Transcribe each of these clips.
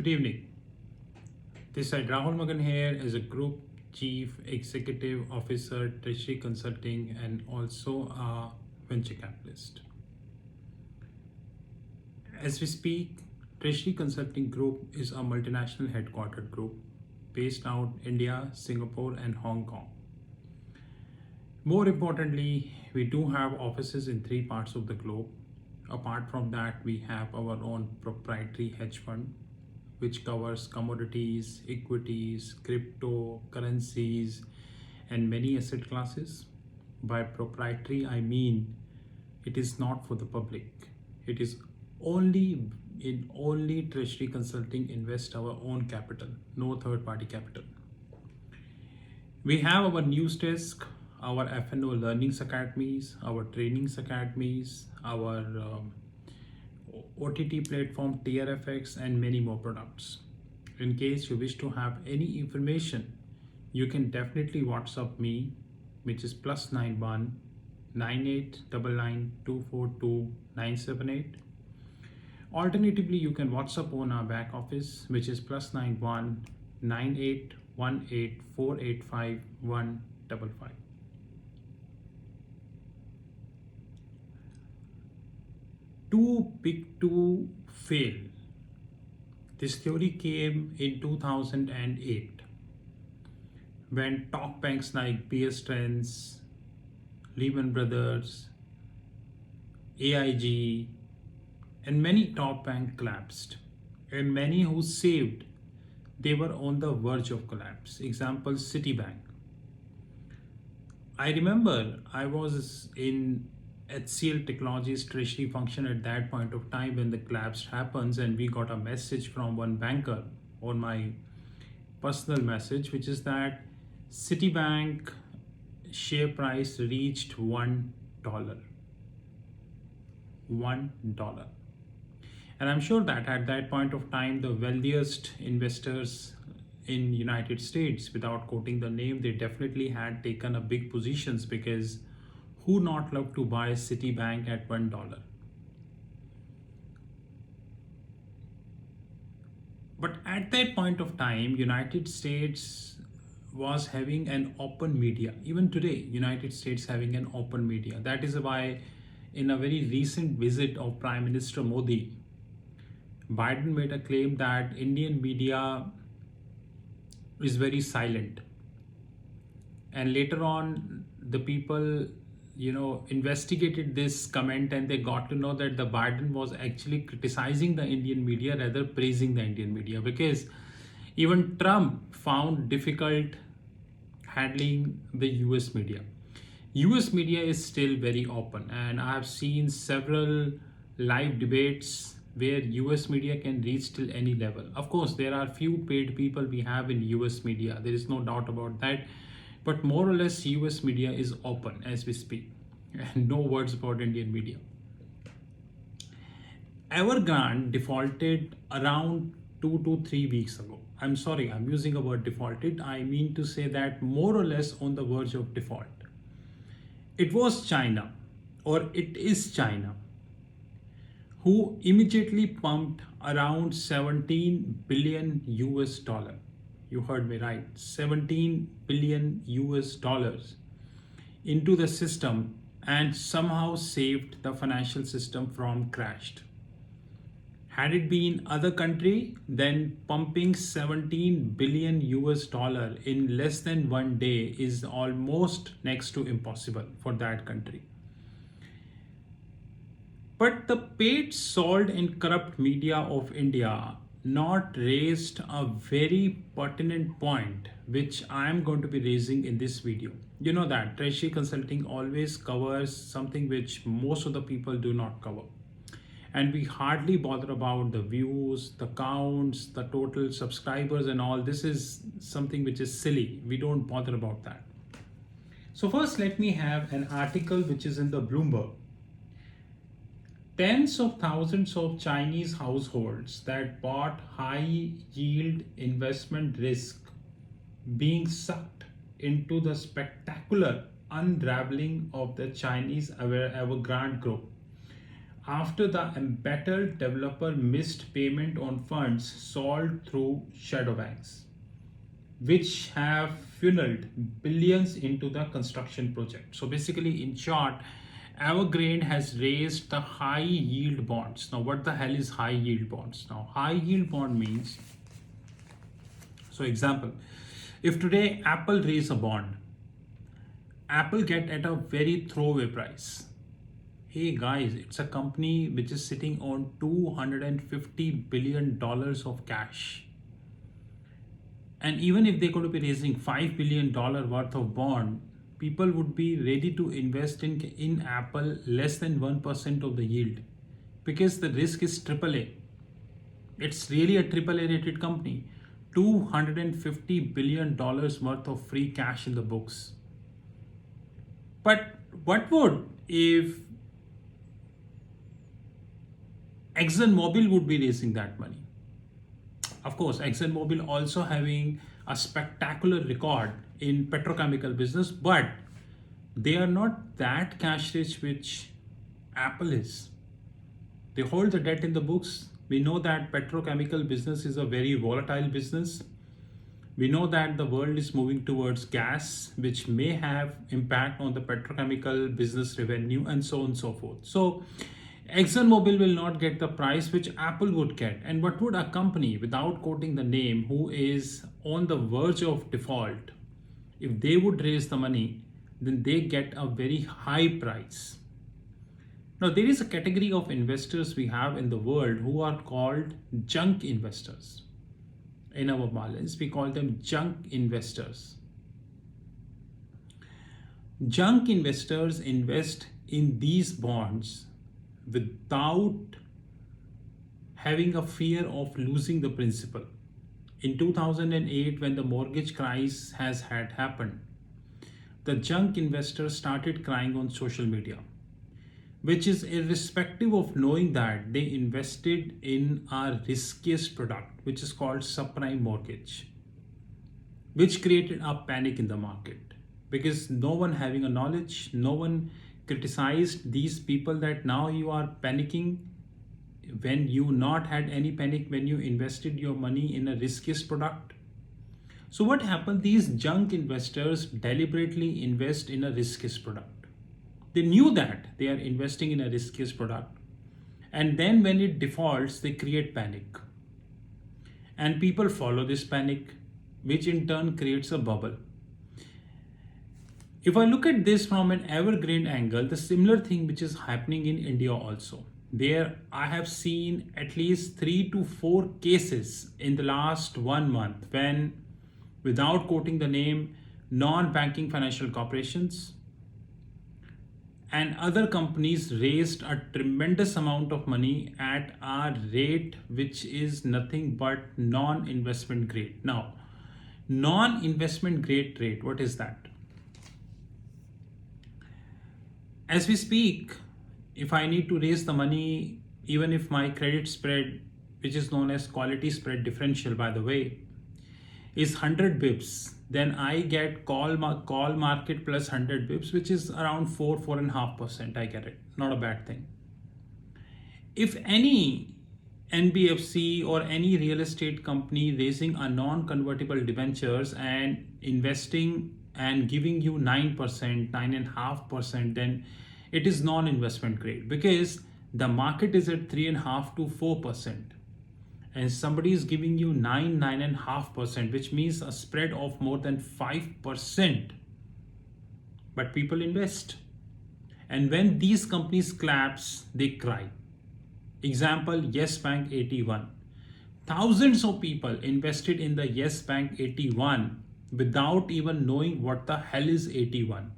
Good evening. This side Rahul Magan here as a Group Chief Executive Officer, Treasury Consulting, and also a venture capitalist. As we speak, Treasury Consulting Group is a multinational headquartered group based out India, Singapore, and Hong Kong. More importantly, we do have offices in three parts of the globe. Apart from that, we have our own proprietary hedge fund which covers commodities, equities, cryptocurrencies, and many asset classes. By proprietary, I mean it is not for the public. It is only Treasury Consulting invest our own capital, no third party capital. We have our news desk, our FNO learnings academies, our trainings academies, our OTT platform TRFX, and many more products. In case you wish to have any information, you can definitely WhatsApp me, which is +91 9899 242 978. Alternatively, you can WhatsApp on our back office, which is +91 9818 485 155. Too big to fail. This theory came in 2008 when top banks like Bear Stearns, Lehman Brothers, AIG, and many top banks collapsed. And many who saved, they were on the verge of collapse. Example, Citibank. I remember I was in HCL Technologies treasury function at that point of time when the collapse happens, and we got a message from one banker on my personal message, which is that Citibank share price reached $1. $1. And I'm sure that at that point of time, the wealthiest investors in United States, without quoting the name, they definitely had taken a big positions, because who not love to buy Citibank at $1? But at that point of time, United States was having an open media. Even today, United States having an open media. That is why in a very recent visit of Prime Minister Modi, Biden made a claim that Indian media is very silent. And later on, the people investigated this comment, and they got to know that the Biden was actually criticizing the Indian media rather praising the Indian media, because even Trump found difficult handling the US media. US media is still very open, and I have seen several live debates where US media can reach till any level. Of course, there are few paid people we have in US media, there is no doubt about that. But more or less, US media is open as we speak, and no words about Indian media. Evergrande defaulted around 2 to 3 weeks ago. I'm sorry, I'm using a word defaulted. I mean to say that more or less on the verge of default. It was China, or it is China, who immediately pumped around 17 billion US dollar. You heard me right, 17 billion US dollars into the system, and somehow saved the financial system from crashed. Had it been other country, then pumping 17 billion US dollar in less than 1 day is almost next to impossible for that country. But the paid, sold, and corrupt media of India not raised a very pertinent point, which I am going to be raising in this video. You know that Treasury Consulting always covers something which most of the people do not cover. And we hardly bother about the views, the counts, the total subscribers and all. This is something which is silly. We don't bother about that. So first, let me have an article which is in the Bloomberg. Tens of thousands of Chinese households that bought high yield investment risk being sucked into the spectacular unraveling of the Chinese Evergrande Group. after the embattled developer missed payment on funds sold through shadow banks, which have funneled billions into the construction project. So basically, in short, Evergrande has raised the high yield bonds. Now, what the hell is high yield bonds? Now, high yield bond means, so example, if today Apple raise a bond, Apple get at a very throwaway price. Hey guys, it's a company which is sitting on $250 billion of cash. And even if they're going to be raising $5 billion worth of bond, people would be ready to invest in Apple less than 1% of the yield because the risk is AAA. It's really a AAA rated company. $250 billion worth of free cash in the books. But what would if ExxonMobil would be raising that money? Of course, ExxonMobil also having a spectacular record in petrochemical business, but they are not that cash rich which Apple is. They hold the debt in the books. We know that petrochemical business is a very volatile business. We know that the world is moving towards gas, which may have impact on the petrochemical business revenue and so on and so forth. So ExxonMobil will not get the price which Apple would get. And what would a company, without quoting the name, who is on the verge of default, if they would raise the money, then they get a very high price. Now, there is a category of investors we have in the world who are called junk investors. In our balance, we call them junk investors. Junk investors invest in these bonds without having a fear of losing the principal. In 2008, when the mortgage crisis has had happened, the junk investors started crying on social media, which is irrespective of knowing that they invested in our riskiest product, which is called subprime mortgage, which created a panic in the market because no one having a knowledge, no one criticized these people that now you are panicking when you not had any panic when you invested your money in a riskiest product. So what happened? These junk investors deliberately invest in a riskiest product. They knew that they are investing in a riskiest product. And then when it defaults, they create panic. And people follow this panic, which in turn creates a bubble. If I look at this from an Evergrande angle, the similar thing which is happening in India also. There I have seen at least 3 to 4 cases in the last 1 month when, without quoting the name, non-banking financial corporations and other companies raised a tremendous amount of money at a rate which is nothing but non-investment grade. Now, non-investment grade rate, what is that? As we speak, if I need to raise the money, even if my credit spread, which is known as quality spread differential, by the way, is 100 bips, then I get call market plus 100 bips, which is around 4.5%. I get it. Not a bad thing. If any NBFC or any real estate company raising a non-convertible debentures and investing and giving you 9%, 9.5%, then it is non-investment grade because the market is at 3.5 to 4%. And somebody is giving you 9.5%, which means a spread of more than 5%. But people invest. And when these companies collapse, they cry. Example, Yes Bank 81. Thousands of people invested in the Yes Bank 81 without even knowing what the hell is 81.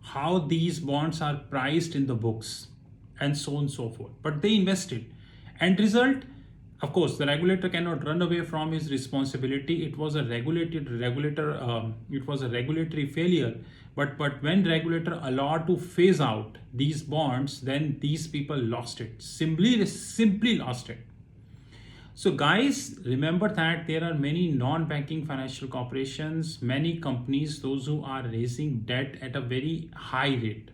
How these bonds are priced in the books and so on and so forth. But they invested. End result, of course, the regulator cannot run away from his responsibility. It was a regulatory failure. But when regulator allowed to phase out these bonds, then these people lost it. Simply lost it. So guys, remember that there are many non-banking financial corporations, many companies, those who are raising debt at a very high rate.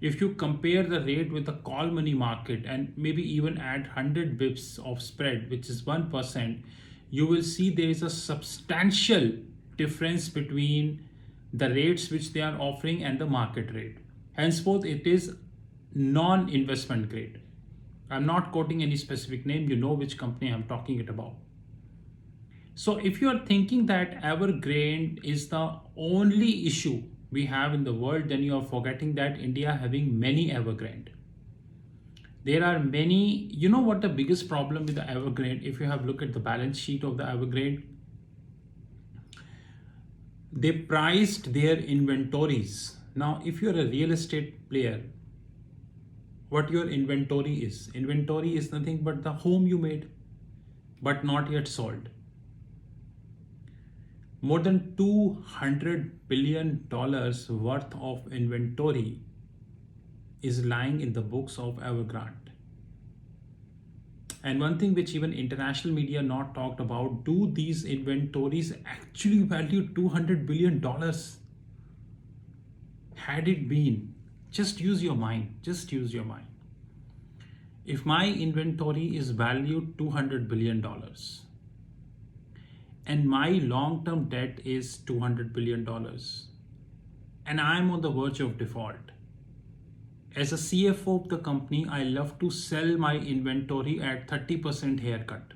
If you compare the rate with the call money market and maybe even add 100 bips of spread, which is 1%, you will see there is a substantial difference between the rates which they are offering and the market rate. Henceforth, it is non-investment grade. I'm not quoting any specific name, you know which company I'm talking it about. So if you are thinking that Evergrande is the only issue we have in the world, then you are forgetting that India having many Evergrande. There are many, you know what the biggest problem with the Evergrande, if you have looked at the balance sheet of the Evergrande, they priced their inventories. Now, if you're a real estate player, what your inventory is nothing but the home you made, but not yet sold. More than $200 billion worth of inventory is lying in the books of Evergrande. And one thing which even international media not talked about, do these inventories actually value $200 billion? Had it been, just use your mind, just use your mind. If my inventory is valued $200 billion and my long-term debt is $200 billion and I'm on the verge of default, as a CFO of the company, I love to sell my inventory at 30% haircut,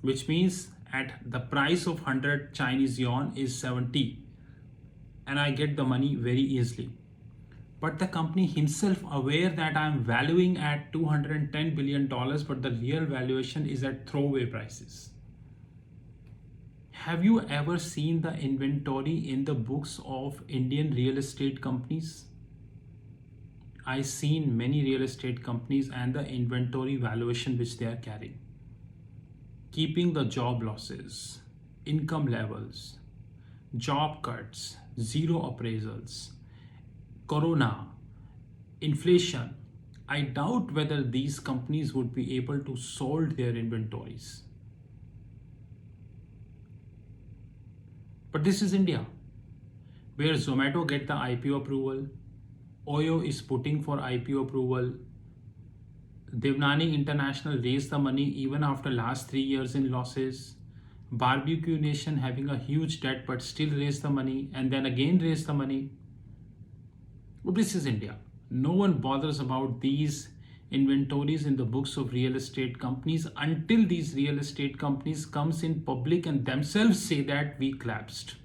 which means at the price of 100 Chinese yuan is 70, and I get the money very easily. But the company himself aware that I'm valuing at $210 billion, but the real valuation is at throwaway prices. Have you ever seen the inventory in the books of Indian real estate companies? I've seen many real estate companies and the inventory valuation which they are carrying. Keeping the job losses, income levels, job cuts, zero appraisals, corona, inflation, I doubt whether these companies would be able to sold their inventories. But this is India, where Zomato get the IPO approval, Oyo is putting for IPO approval, Devnani International raised the money even after last 3 years in losses, Barbecue Nation having a huge debt but still raised the money and then again raised the money. Well, this is India. No one bothers about these inventories in the books of real estate companies until these real estate companies comes in public and themselves say that we collapsed.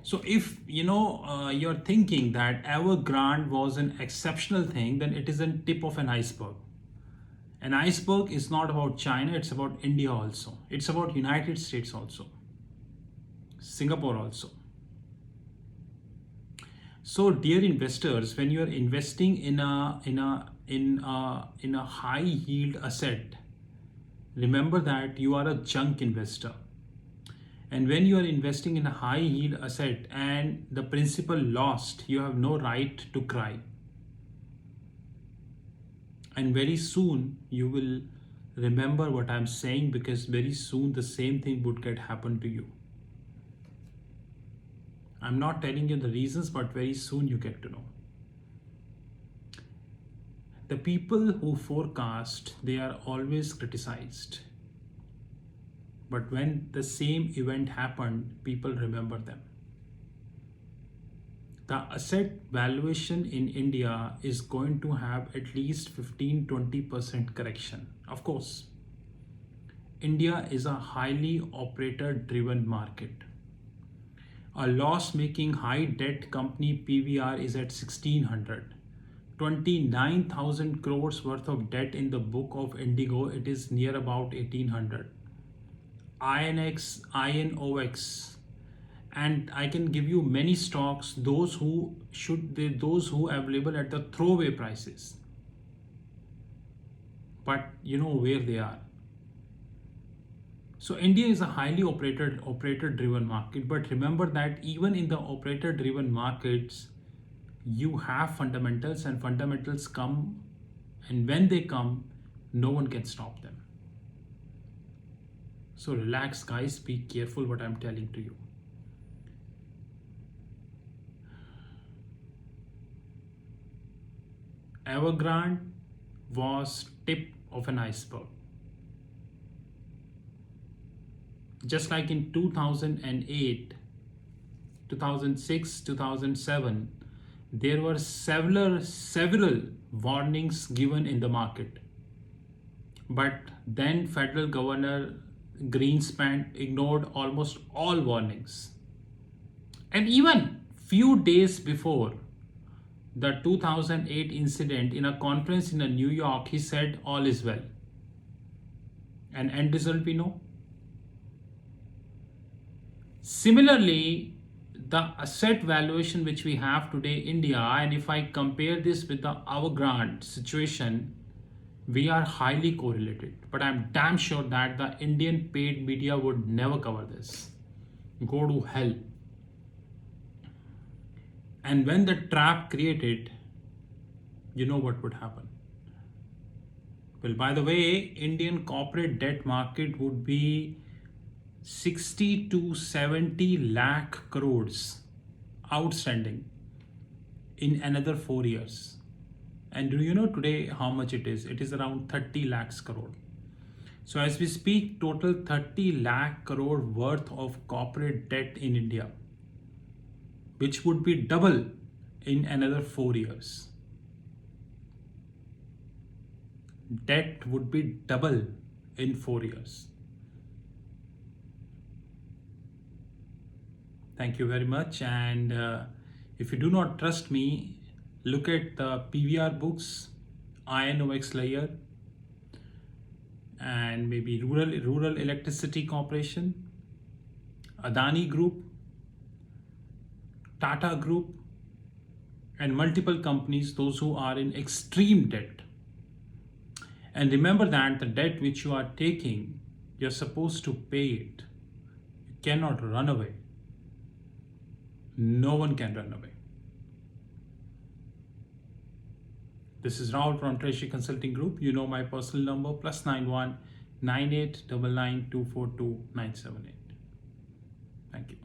So if you're thinking that Evergrande was an exceptional thing, then it is a tip of an iceberg. An iceberg is not about China, it's about India also. It's about United States also. Singapore also. So dear investors, when you are investing in a high yield asset, remember that you are a junk investor. And when you are investing in a high yield asset and the principal lost, you have no right to cry. And very soon you will remember what I'm saying, because very soon the same thing would get happen to you. I'm not telling you the reasons, but very soon you get to know. The people who forecast, they are always criticized. But when the same event happened, people remember them. The asset valuation in India is going to have at least 15-20% correction. Of course, India is a highly operator-driven market. A loss-making high debt company PVR is at 1600. 29,000 crores worth of debt in the book of Indigo, it is near about 1800. INX, INOX, and I can give you many stocks, those who available at the throwaway prices. But you know where they are. So India is a highly operator-driven market, but remember that even in the operator-driven markets, you have fundamentals, and fundamentals come, and when they come, no one can stop them. So relax guys, be careful what I'm telling to you. Evergrande was tip of an iceberg. Just like in 2008, 2006, 2007, there were several warnings given in the market. But then Federal Governor Greenspan ignored almost all warnings. And even few days before the 2008 incident, in a conference in New York, he said all is well. And end result we know. Similarly, the asset valuation which we have today in India, and if I compare this with the Evergrande situation, we are highly correlated. But I'm damn sure that the Indian paid media would never cover this. Go to hell. And when the trap created, you know what would happen. Well, by the way, Indian corporate debt market would be 60 to 70 lakh crores outstanding in another 4 years. And do you know today how much it is? It is around 30 lakhs crore. So as we speak, total 30 lakh crore worth of corporate debt in India, which would be double in another 4 years. Debt would be double in 4 years. Thank you very much. And if you do not trust me, look at the PVR books, INOX layer, and maybe Rural Electricity Corporation, Adani Group, Tata Group, and multiple companies, those who are in extreme debt. And remember that the debt which you are taking, you're supposed to pay it. You cannot run away. No one can run away. This is Rahul from Treasury Consulting Group. You know my personal number, +91 9899 242 978. Thank you.